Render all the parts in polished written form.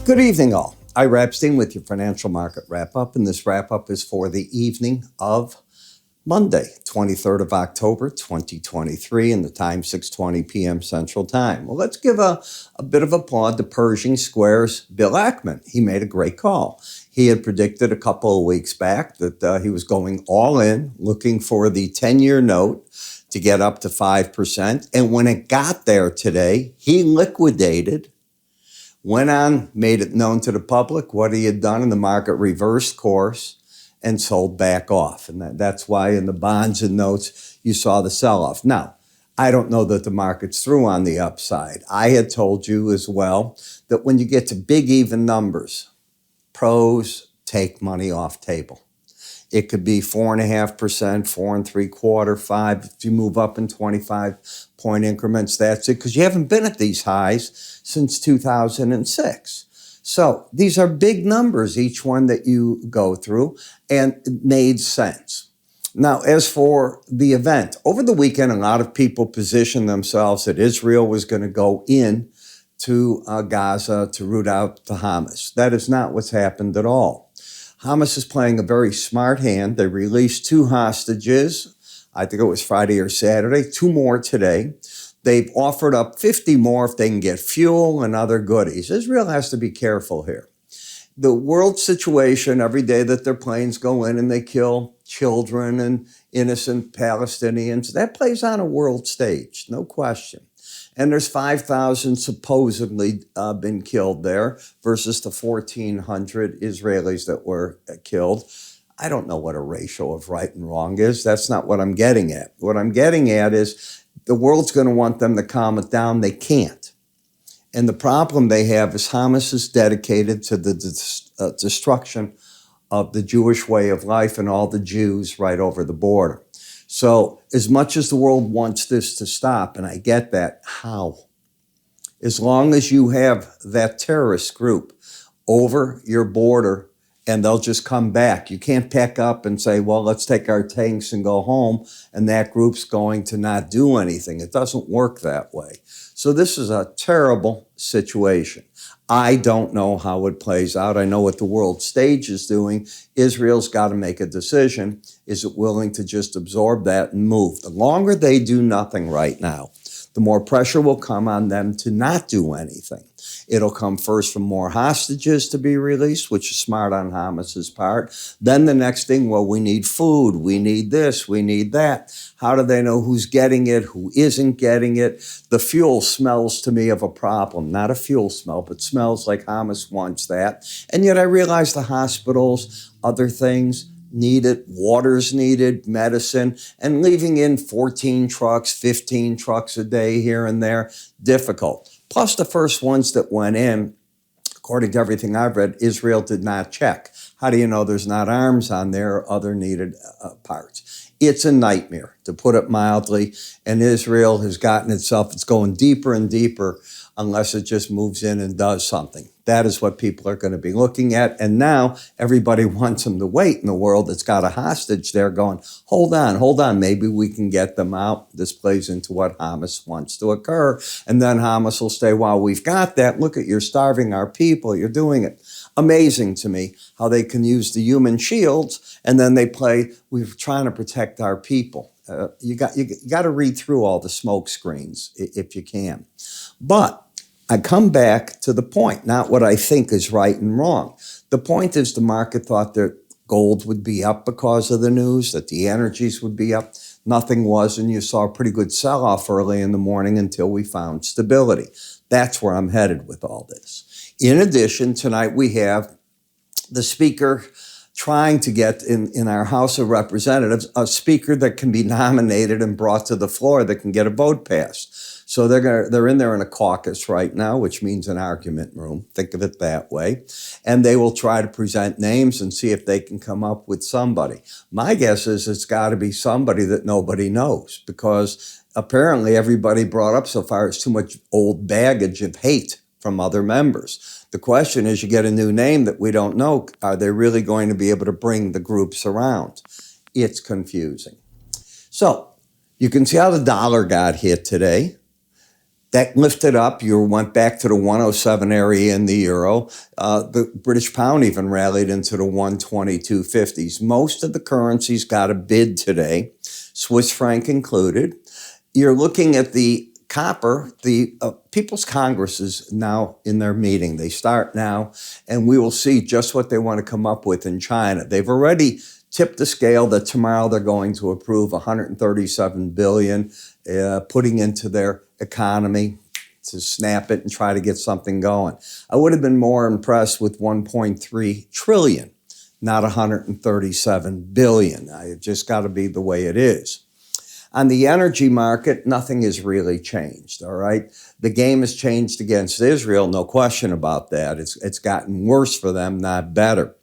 Good evening, all. Ira Epstein with your financial market wrap-up, and this wrap-up is for the evening of Monday, 23rd of October, 2023, and the time 6:20 p.m. Central Time. Well, let's give a bit of applaud to Pershing Square's Bill Ackman. He made a great call. He had predicted a couple of weeks back that he was going all in, looking for the 10-year note to get up to 5%. And when it got there today, he liquidated, went on, made it known to the public what he had done, and the market reversed course and sold back off. And that's why in the bonds and notes, you saw the sell-off. Now, I don't know that the market's through on the upside. I had told you as well that when you get to big even numbers, pros take money off table. It could be 4.5%, 4.75%, 5%. If you move up in 25-point increments, that's it, because you haven't been at these highs since 2006. So these are big numbers, each one that you go through, and it made sense. Now, as for the event, over the weekend, a lot of people positioned themselves that Israel was going to go in to Gaza to root out the Hamas. That is not what's happened at all. Hamas is playing a very smart hand. They released 2 hostages. I think it was Friday or Saturday, 2 more today. They've offered up 50 more if they can get fuel and other goodies. Israel has to be careful here. The world situation, every day that their planes go in and they kill children and innocent Palestinians, that plays on a world stage, no question. And there's 5,000 supposedly been killed there versus the 1,400 Israelis that were killed. I don't know what a ratio of right and wrong is. That's not what I'm getting at. What I'm getting at is the world's going to want them to calm it down. They can't. And the problem they have is Hamas is dedicated to the destruction of the Jewish way of life and all the Jews right over the border. So as much as the world wants this to stop, and I get that, how? As long as you have that terrorist group over your border and they'll just come back. You can't pack up and say, well, let's take our tanks and go home, and that group's going to not do anything. It doesn't work that way. So this is a terrible situation. I don't know how it plays out. I know what the world stage is doing. Israel's got to make a decision. Is it willing to just absorb that and move? The longer they do nothing right now, the more pressure will come on them to not do anything. It'll come first from more hostages to be released, which is smart on Hamas's part. Then the next thing, well, we need food, we need this, we need that. How do they know who's getting it, who isn't getting it? The fuel smells to me of a problem. Not a fuel smell, but smells like Hamas wants that. And yet I realize the hospitals, other things, needed, water's needed, medicine, and leaving in 14 trucks, 15 trucks a day here and there, difficult. Plus the first ones that went in, according to everything I've read, Israel did not check. How do you know there's not arms on there or other needed parts? It's a nightmare, to put it mildly, and Israel has gotten itself, it's going deeper and deeper unless it just moves in and does something. That is what people are going to be looking at. And now everybody wants them to wait in the world that's got a hostage there going, hold on, maybe we can get them out. This plays into what Hamas wants to occur. And then Hamas will say, well, we've got that. Look at, you're starving our people. You're doing it. Amazing to me how they can use the human shields and then they play, we're trying to protect our people. You got to read through all the smoke screens if you can. But I come back to the point, not what I think is right and wrong. The point is the market thought that gold would be up because of the news, that the energies would be up. Nothing was, and you saw a pretty good sell-off early in the morning until we found stability. That's where I'm headed with all this. In addition, tonight we have the speaker trying to get in our House of Representatives a speaker that can be nominated and brought to the floor that can get a vote passed. So they're in there in a caucus right now, which means an argument room. Think of it that way. And they will try to present names and see if they can come up with somebody. My guess is it's got to be somebody that nobody knows, because apparently everybody brought up so far is too much old baggage of hate from other members. The question is, you get a new name that we don't know. Are they really going to be able to bring the groups around? It's confusing. So you can see how the dollar got hit today. That lifted up. You went back to the 107 area in the euro. The British pound even rallied into the 122.50s. Most of the currencies got a bid today, Swiss franc included. You're looking at the copper. The People's Congress is now in their meeting. They start now, and we will see just what they want to come up with in China. They've already tipped the scale that tomorrow they're going to approve $137 billion, putting into their economy to snap it and try to get something going. I would have been more impressed with 1.3 trillion, not 137 billion. It just got to be the way it is. On the energy market, nothing has really changed, all right? The game has changed against Israel, no question about that. It's gotten worse for them, not better.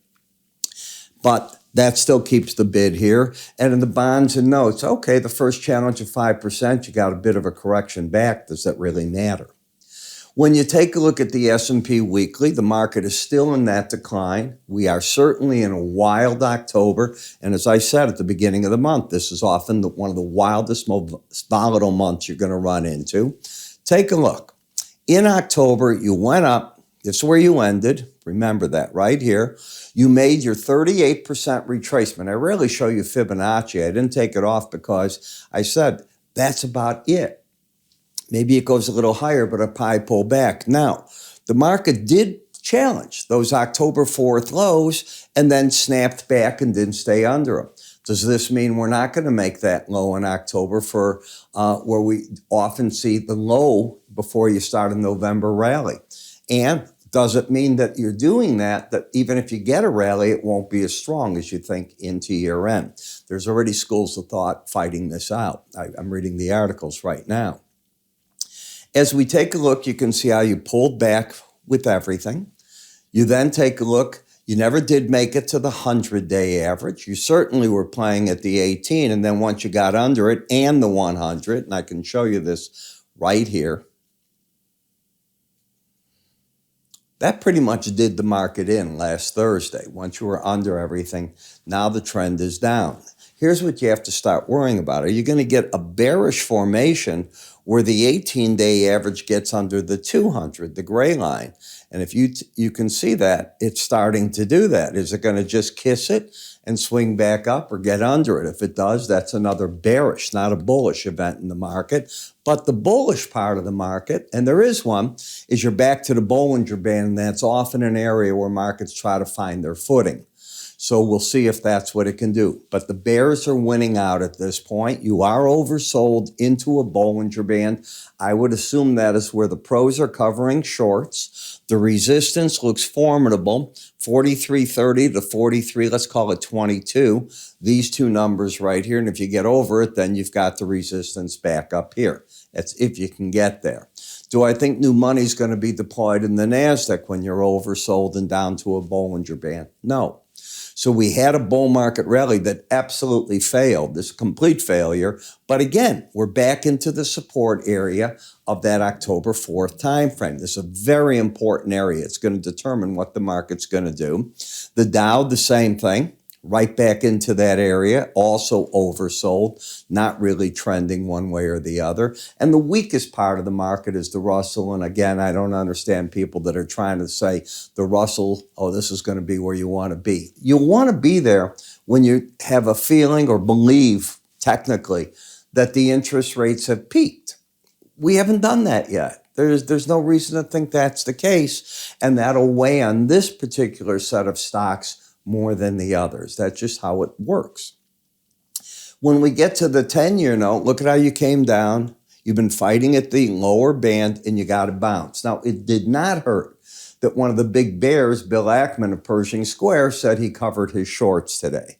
But that still keeps the bid here. And in the bonds and notes, okay, the first challenge of 5%, you got a bit of a correction back. Does that really matter? When you take a look at the S&P weekly, the market is still in that decline. We are certainly in a wild October. And as I said at the beginning of the month, this is often one of the wildest, most volatile months you're going to run into. Take a look. In October, you went up. This is where you ended. Remember that right here. You made your 38% retracement. I rarely show you Fibonacci. I didn't take it off because I said that's about it. Maybe it goes a little higher, but it'll probably pull back. Now, the market did challenge those October 4th lows and then snapped back and didn't stay under them. Does this mean we're not going to make that low in October for where we often see the low before you start a November rally? And does it mean that you're doing that even if you get a rally, it won't be as strong as you think into year end? There's already schools of thought fighting this out. I'm reading the articles right now. As we take a look, you can see how you pulled back with everything. You then take a look. You never did make it to the 100-day average. You certainly were playing at the 18, and then once you got under it and the 100, and I can show you this right here, that pretty much did the market in last Thursday. Once you were under everything, now the trend is down. Here's what you have to start worrying about. Are you going to get a bearish formation where the 18-day average gets under the 200, the gray line? And if you can see that, it's starting to do that. Is it going to just kiss it and swing back up or get under it? If it does, that's another bearish, not a bullish event in the market. But the bullish part of the market, and there is one, is you're back to the Bollinger Band, and that's often an area where markets try to find their footing. So we'll see if that's what it can do. But the bears are winning out at this point. You are oversold into a Bollinger Band. I would assume that is where the pros are covering shorts. The resistance looks formidable, 43.30 to 43, let's call it 22. These two numbers right here. And if you get over it, then you've got the resistance back up here. That's if you can get there. Do I think new money is going to be deployed in the NASDAQ when you're oversold and down to a Bollinger Band? No. So we had a bull market rally that absolutely failed. This is a complete failure. But again, we're back into the support area of that October 4th timeframe. This is a very important area. It's going to determine what the market's going to do. The Dow, the same thing. Right back into that area, also oversold, not really trending one way or the other. And the weakest part of the market is the Russell. And again, I don't understand people that are trying to say the Russell, oh, this is going to be where you want to be. You want to be there when you have a feeling or believe, technically, that the interest rates have peaked. We haven't done that yet. There's no reason to think that's the case. And that'll weigh on this particular set of stocks more than the others. That's just how it works. When we get to the 10-year note, look at how you came down. You've been fighting at the lower band and you got to bounce. Now, it did not hurt that one of the big bears, Bill Ackman of Pershing Square, said he covered his shorts today.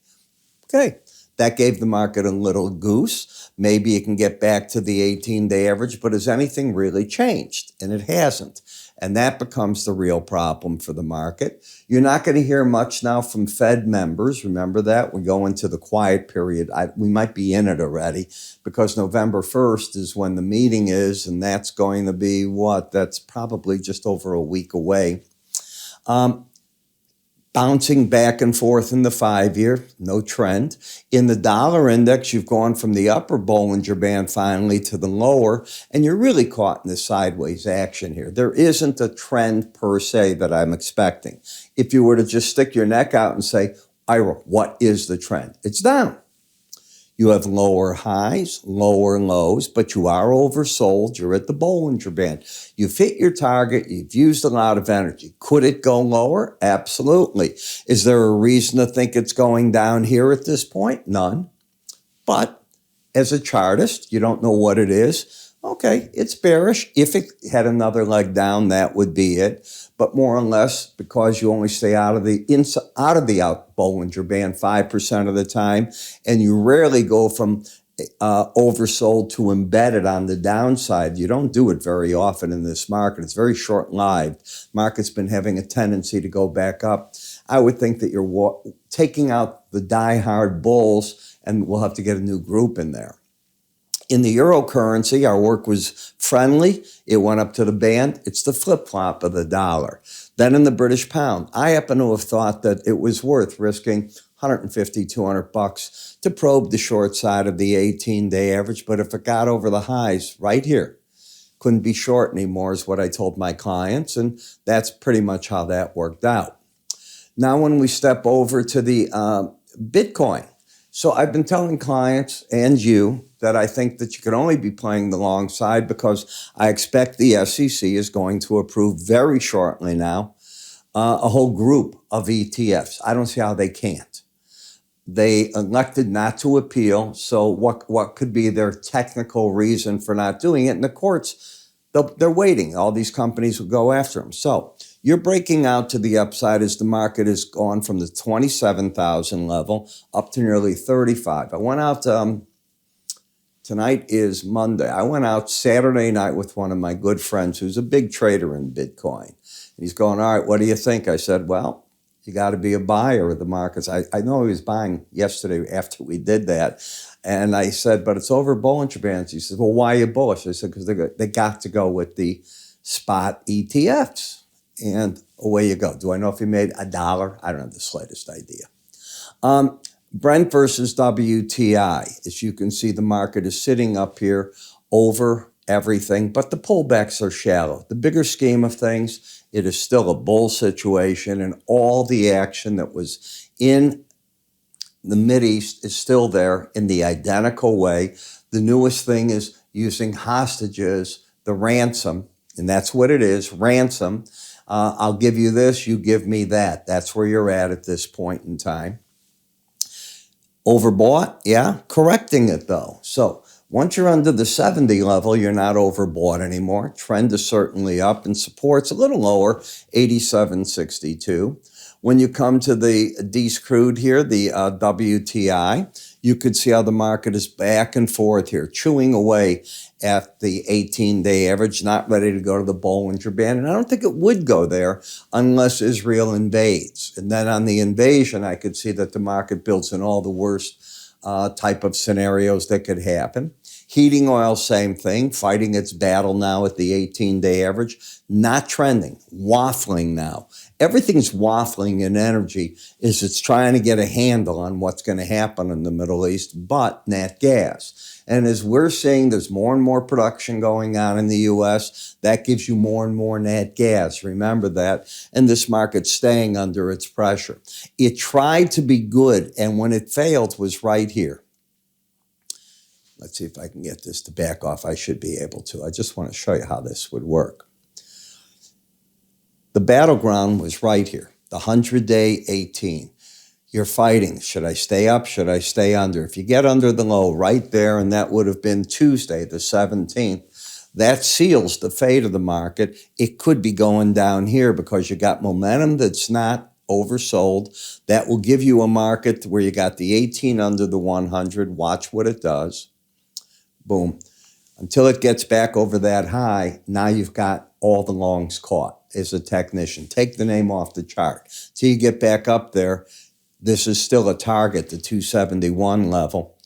Okay, that gave the market a little goose. Maybe it can get back to the 18-day average, but has anything really changed? And it hasn't. And that becomes the real problem for the market. You're not going to hear much now from Fed members. Remember that? We go into the quiet period. We might be in it already because November 1st is when the meeting is, and that's going to be what? That's probably just over a week away. bouncing back and forth in the 5-year, no trend. In the dollar index, you've gone from the upper Bollinger Band finally to the lower, and you're really caught in the sideways action here. There isn't a trend per se that I'm expecting. If you were to just stick your neck out and say, Ira, what is the trend? It's down. You have lower highs, lower lows, but you are oversold. You're at the Bollinger Band. You've hit your target. You've used a lot of energy. Could it go lower? Absolutely. Is there a reason to think it's going down here at this point? None. But as a chartist, you don't know what it is. Okay, it's bearish. If it had another leg down, that would be it. But more or less, because you only stay out of the Bollinger Band 5% of the time, and you rarely go from oversold to embedded on the downside. You don't do it very often in this market. It's very short-lived. Market's been having a tendency to go back up. I would think that you're taking out the die-hard bulls, and we'll have to get a new group in there. In the eurocurrency, our work was friendly. It went up to the band. It's the flip-flop of the dollar. Then in the British pound, I happen to have thought that it was worth risking 150, 200 bucks to probe the short side of the 18-day average. But if it got over the highs right here, couldn't be short anymore is what I told my clients. And that's pretty much how that worked out. Now, when we step over to the Bitcoin, so I've been telling clients and you that I think that you can only be playing the long side because I expect the SEC is going to approve very shortly now a whole group of ETFs. I don't see how they can't. They elected not to appeal, so what could be their technical reason for not doing it? And the courts, they're waiting. All these companies will go after them. So you're breaking out to the upside as the market has gone from the 27,000 level up to nearly 35. I went out, tonight is Monday. I went out Saturday night with one of my good friends who's a big trader in Bitcoin. He's going, all right, what do you think? I said, well, you got to be a buyer of the markets. I know he was buying yesterday after we did that. And I said, but it's over Bollinger Bands. He said, well, why are you bullish? I said, because they got to go with the spot ETFs. And away you go. Do I know if he made $1? I don't have the slightest idea. Brent versus WTI. As you can see, the market is sitting up here over everything, but the pullbacks are shallow. The bigger scheme of things, it is still a bull situation, and all the action that was in the Mideast is still there in the identical way. The newest thing is using hostages, the ransom, and that's what it is, ransom. I'll give you this, you give me that. That's where you're at this point in time. Overbought? Yeah. Correcting it, though. So once you're under the 70 level, you're not overbought anymore. Trend is certainly up, and support's a little lower, 87.62. When you come to the D's crude here, the WTI, you could see how the market is back and forth here, chewing away at the 18-day average, not ready to go to the Bollinger Band. And I don't think it would go there unless Israel invades. And then on the invasion, I could see that the market builds in all the worst type of scenarios that could happen. Heating oil, same thing, fighting its battle now at the 18-day average, not trending, waffling now. Everything's waffling in energy as it's trying to get a handle on what's going to happen in the Middle East, but nat gas. And as we're seeing, there's more and more production going on in the U.S. That gives you more and more nat gas. Remember that. And this market's staying under its pressure. It tried to be good, and when it failed was right here. Let's see if I can get this to back off. I should be able to. I just want to show you how this would work. The battleground was right here, the 100-day 18. You're fighting. Should I stay up? Should I stay under? If you get under the low right there, and that would have been Tuesday, the 17th, that seals the fate of the market. It could be going down here because you got momentum that's not oversold. That will give you a market where you got the 18 under the 100. Watch what it does. Boom. Until it gets back over that high, now you've got all the longs caught as a technician. Take the name off the chart. Till you get back up there, this is still a target, the 271 level.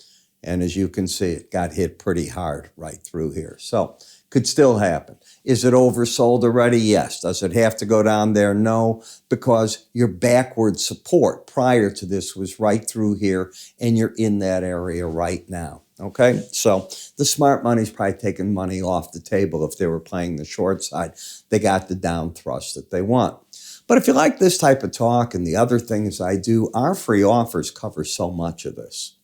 And as you can see, it got hit pretty hard right through here. So Could still happen. Is it oversold already? Yes. Does it have to go down there? No, because your backward support prior to this was right through here, and you're in that area right now. Okay, so the smart money's probably taking money off the table if they were playing the short side. They got the down thrust that they want. But if you like this type of talk and the other things I do, our free offers cover so much of this.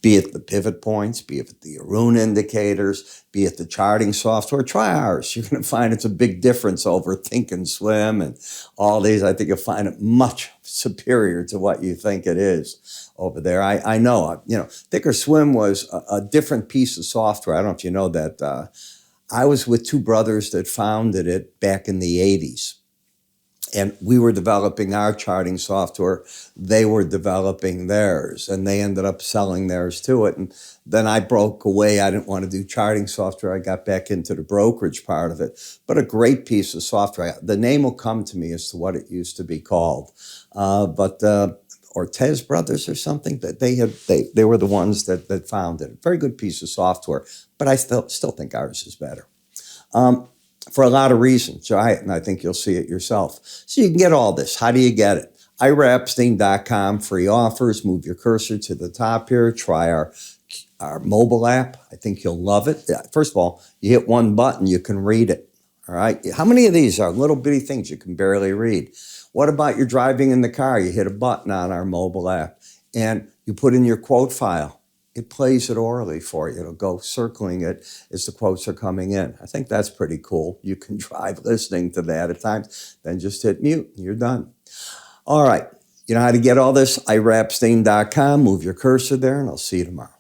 Be it the pivot points, be it the Arun indicators, be it the charting software, try ours. You're going to find it's a big difference over Thinkorswim and all these. I think you'll find it much superior to what you think it is over there. I know, Thinkorswim was a different piece of software. I don't know if you know that. I was with two brothers that founded it back in the 80s. And we were developing our charting software. They were developing theirs, and they ended up selling theirs to it. And then I broke away. I didn't want to do charting software. I got back into the brokerage part of it. But a great piece of software. The name will come to me as to what it used to be called. But Ortez Brothers or something, that they were the ones that founded it. Very good piece of software. But I still think ours is better. For a lot of reasons. Try it, and I think you'll see it yourself. So you can get all this. How do you get it? IraEpstein.com, free offers. Move your cursor to the top here. Try our mobile app. I think you'll love it. First of all, you hit one button, you can read it. All right? How many of these are little bitty things you can barely read? What about you're driving in the car? You hit a button on our mobile app, and you put in your quote file. It plays it orally for you. It'll go circling it as the quotes are coming in. I think that's pretty cool. You can drive listening to that at times, then just hit mute and you're done. All right. You know how to get all this? IraEpstein.com. Move your cursor there, and I'll see you tomorrow.